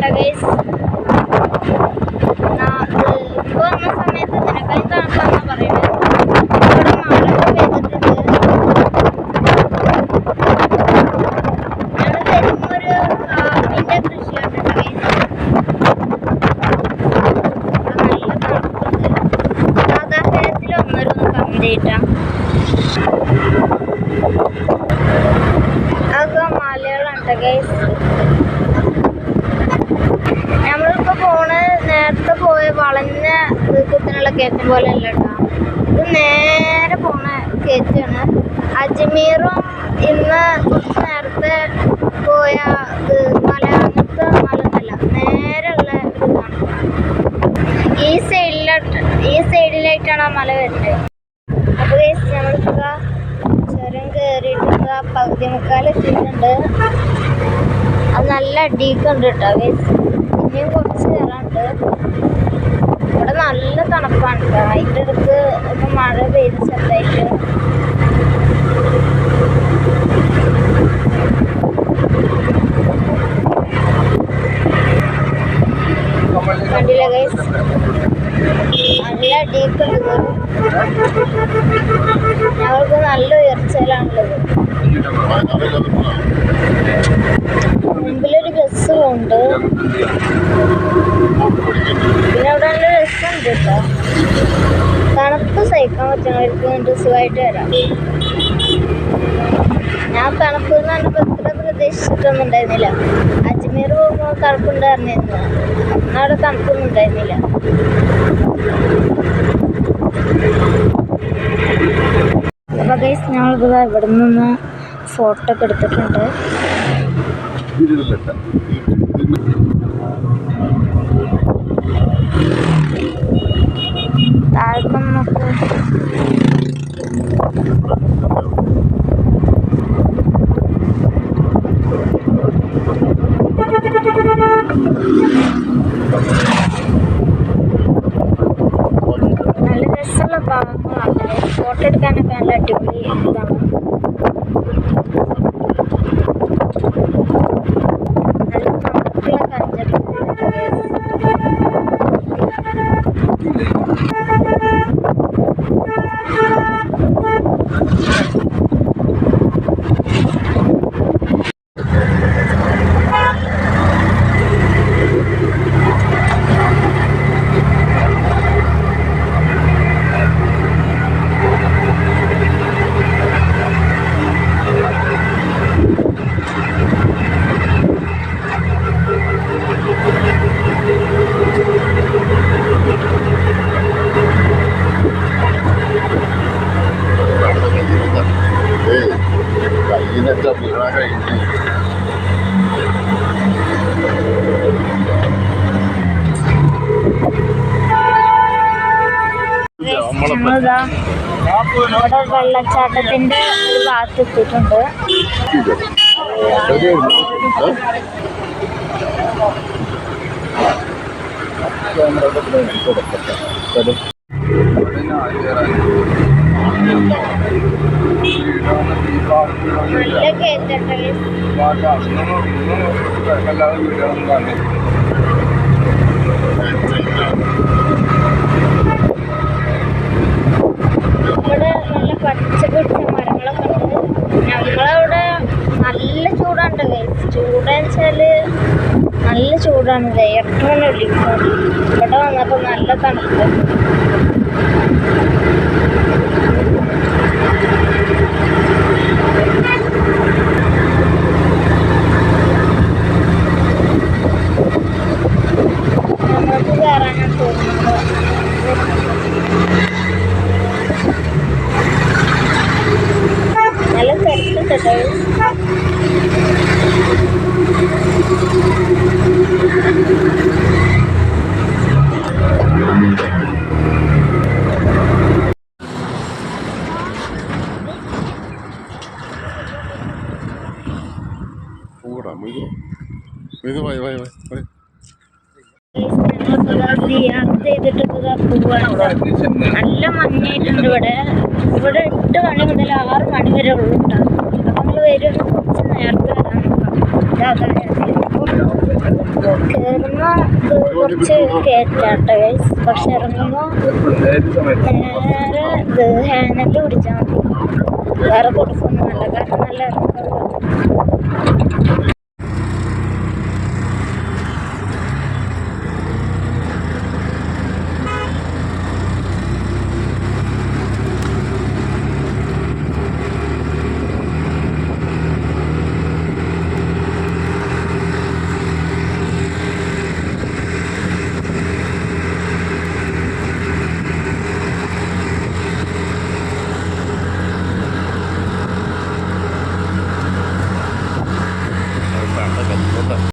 കേട്ടോ ഗൈസ്. ഇപ്പൊ വന്ന സമയത്ത് നിനക്കായി തണുപ്പാന്നാ പറയുന്നത്. ഇവിടെ മഴ പെയ്തിട്ടുണ്ട്. ഞങ്ങൾ വരുമ്പൊരു കാപ്പിന്റെ കൃഷിയാണ് കേട്ടോ ഗൈസ്. നല്ല തണുപ്പുണ്ട്. സാധാരണത്തിൽ ഒന്നൊരു കമ്പിട്ടാ അതൊക്കെ മലകളാണ് കേട്ടോ ഗൈസ്. നമ്മളിപ്പോൾ നേരത്തെ പോയ വളഞ്ഞ കുത്തിനുള്ള കയറ്റം പോലെ അല്ല കേട്ടോ. ഇത് നേരെ പോണ കയറ്റാണ്. അജ്മീറും ഇന്ന് കുറച്ച് നേരത്തെ പോയ മല അങ്ങനത്തെ മല എന്നല്ല, നേരെയുള്ള ഒരു ഇതാണ്. ഈ സൈഡിലായിട്ടാണ് ആ മല വരുന്നത്. അപ്പോൾ ഗൈസ് നമ്മളിപ്പോൾ ചുരം കയറിയിട്ട് പകുതി മുക്കാലെത്തിയിട്ടുണ്ട്. അത് നല്ല അടിയിക്കുണ്ട് കേട്ടോ ഗൈസ്. ഇനിയും കുറച്ച് കയറാനുണ്ട്. ഇവിടെ നല്ല തണുപ്പാണ് കേട്ടോ. അതിൻ്റെ അടുത്ത് ഇപ്പം മഴ പെയ്ത് ചെറുതായിട്ട്. കണ്ടില്ല ഗൈസ്, നല്ല അടിയിക്കുണ്ട്. ഞങ്ങൾക്ക് നല്ല ഉയർച്ചയിലാണുള്ളത്. മുമ്പിലൊരു ബസ് പോകുന്നുണ്ട്. പിന്നെ അവിടെ നല്ല രസമുണ്ട് കേട്ടോ. തണുപ്പ് സഹിക്കാൻ പറ്റുന്നവർക്ക് സുഖമായിട്ട് വരാം. ഞാൻ തണുപ്പ് എന്ന് പറഞ്ഞപ്പോൾ ഇത്ര പ്രതീക്ഷിച്ചിട്ടൊന്നും ഉണ്ടായിരുന്നില്ല. അജ്മീർ പോകുമ്പോൾ തണുപ്പുണ്ടായിരുന്നിരുന്നു. അവിടെ തണുപ്പൊന്നും ഉണ്ടായിരുന്നില്ല. അപ്പോൾ ഗൈസ് ഞങ്ങളിപ്പോൾ ഇവിടെ നിന്ന് ഫോട്ടോ ഒക്കെ എടുത്തിട്ടുണ്ട്. താഴെപ്പം നോക്കൂ. നല്ല രസമുള്ള ഭാഗങ്ങളാണ്. ഫോട്ടോ എടുക്കാനൊക്കെ നല്ല അടിപൊളി ഇതാണ്. നല്ല തണുപ്പുള്ള കഞ്ചപ്പ്. ഇവിടെ വെള്ളച്ചാട്ടത്തിന്റെ ഒരു ഭാഗത്ത് എത്തിയിട്ടുണ്ട്. നല്ല കേട്ടിട്ടുണ്ട്. ഇവിടെ നല്ല പച്ച പിടിച്ച മരങ്ങളൊക്കെ ഉണ്ട്. നമ്മളവിടെ നല്ല ചൂടാണ് ഗൈസ്. ചൂടെന്ന് വെച്ചാല് നല്ല ചൂടാണ്. വിയർത്തുകൊണ്ട് വിളിക്കും. ഇവിടെ വന്നപ്പോൾ നല്ല തണുപ്പ്. നമുക്ക് കയറാനാണ് തോന്നുന്നത്. നല്ല തിരക്കുണ്ട്. നല്ല മഞ്ഞായിട്ടുണ്ട് ഇവിടെ. ഇവിടെ 8 മണി മുതൽ 6 മണി വരെ ഉള്ളു. അപ്പം നമ്മൾ വരും കുറച്ച് നേരത്തെ വരാൻ നോക്കാം. കയറുമ്പോൾ കുറച്ച് കയറ്റാട്ടോ ഗൈസ്. പക്ഷെ ഇറങ്ങുമ്പോൾ നേരെ ഇത് ഹാൻഡിൽ പിടിച്ചാൽ മതി. വേറെ കൊടുക്കൊന്നുമല്ല, കാരണം നല്ല ഇറങ്ങുമ്പോൾ